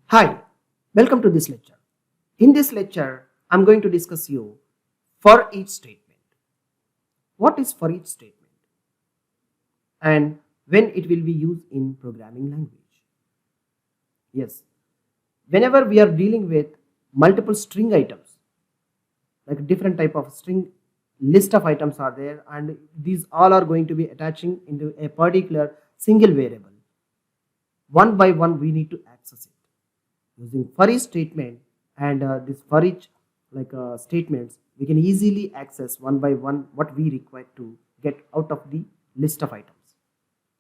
Hi, welcome to this lecture. In this lecture, I'm going to discuss you for each statement. What is for each statement and when it will be used in programming language. Yes, whenever we are dealing with multiple string items, like different type of string list of items are there and these all are going to be attaching into a particular single variable. One by one we need to access it. Using for each statement and this for each statements we can easily access one by one what we require to get out of the list of items.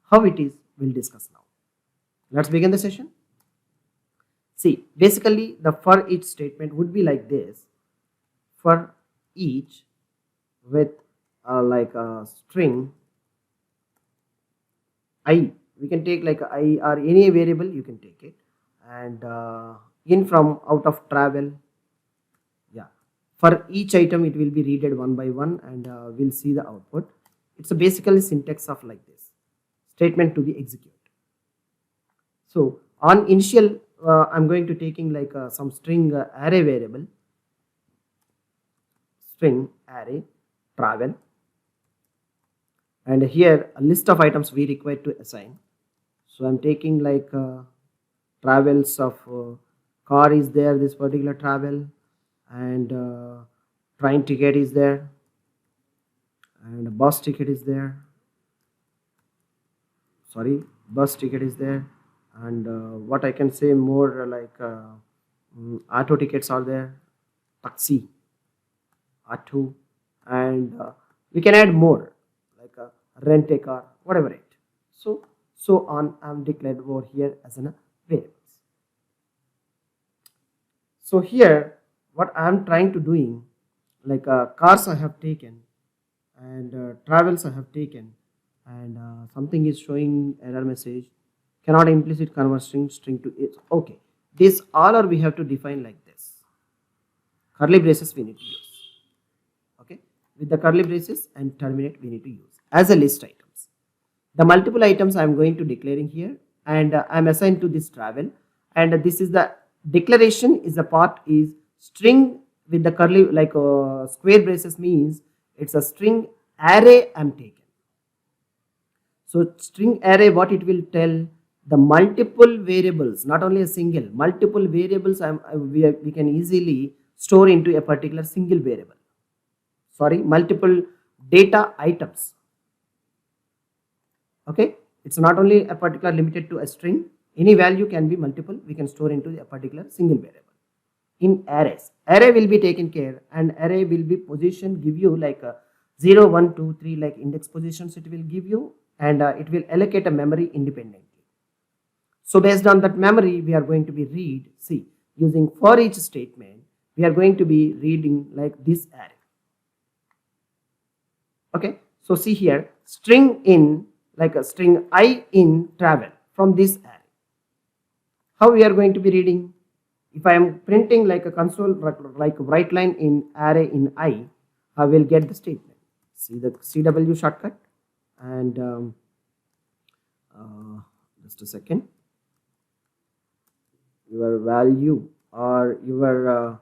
How it is we'll discuss now. Let's begin the session. See, basically the for each statement would be like this. For each with like a string I, we can take like I or any variable you can take it, and in from out of travel. Yeah, for each item it will be readed one by one and we'll see the output. It's a basically syntax of like this statement to be executed. So on initial I'm going to taking like some string array variable, string array travel, and here a list of items we require to assign. So I'm taking like travels of car is there, this particular travel, and train ticket is there, and bus ticket is there. Sorry, bus ticket is there, and what I can say more auto tickets are there, taxi, auto, and we can add more like rent a car, whatever it. So on. I'm declared over here as an variables. So here, what I am trying to doing, like cars I have taken, and travels I have taken, and something is showing error message, cannot implicit convert string to it. Okay, this all are we have to define like this. Curly braces we need to use. Okay, with the curly braces and terminate we need to use as a list items. The multiple items I am going to declaring here, and I am assigned to this travel, and this is the declaration is the part is string with the curly square braces means it's a string array I'm taken. So string array what it will tell the multiple variables, not only a single, multiple variables we can easily store into a particular single variable. Sorry, multiple data items. Okay, it's not only a particular limited to a string, any value can be multiple, we can store into a particular single variable. In arrays, array will be taken care, and array will be position give you like a 0 1 2 3 like index positions it will give you, and it will allocate a memory independently. So based on that memory we are going to be read, see, using for each statement we are going to be reading like this array. Okay, so see here string in like a string I in travel from this array. How we are going to be reading? If I am printing like a console like write line in array in I will get the statement. See the CW shortcut, and just a second. Your value or your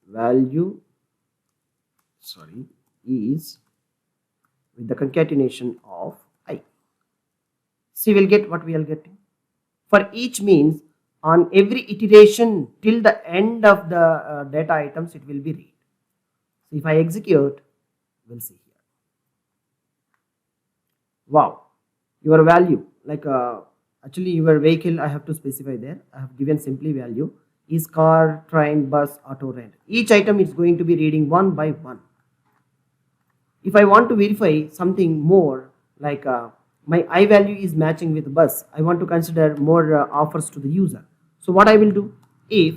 value, sorry, is with the concatenation of I. See, we'll get what we are getting. For each means on every iteration till the end of the data items it will be read. So if I execute, we'll see here. Wow, your value like actually your vehicle I have to specify there. I have given simply value is car, train, bus, auto, rent. Each item is going to be reading one by one. If I want to verify something more like my I value is matching with bus, I want to consider more offers to the user. So what I will do, if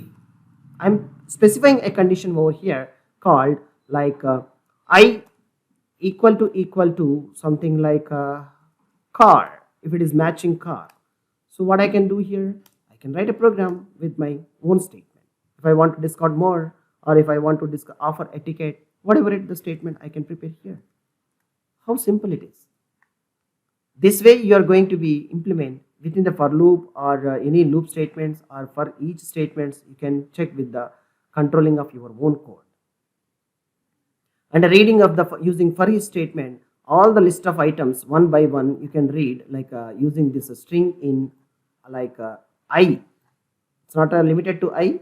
I'm specifying a condition over here called like I equal to something like car, if it is matching car. So what I can do here, I can write a program with my own statement. If I want to discard more, or if I want to offer a ticket, whatever it the statement I can prepare here. How simple it is. This way you are going to be implement within the for loop or any loop statements or for each statements, you can check with the controlling of your own code. And a reading of the using for each statement, all the list of items one by one you can read, like using this string in like I. It's not limited to I.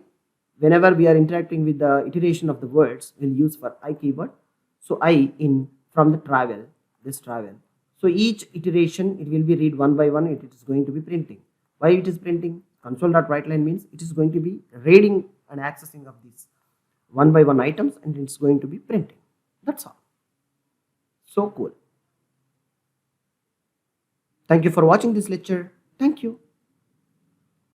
Whenever we are interacting with the iteration of the words, we'll use for I keyword. So I in from the travel, this travel. So each iteration it will be read one by one. It is going to be printing. Why it is printing? Console.writeLine means it is going to be reading and accessing of these one by one items, and it's going to be printing. That's all. So cool. Thank you for watching this lecture. Thank you.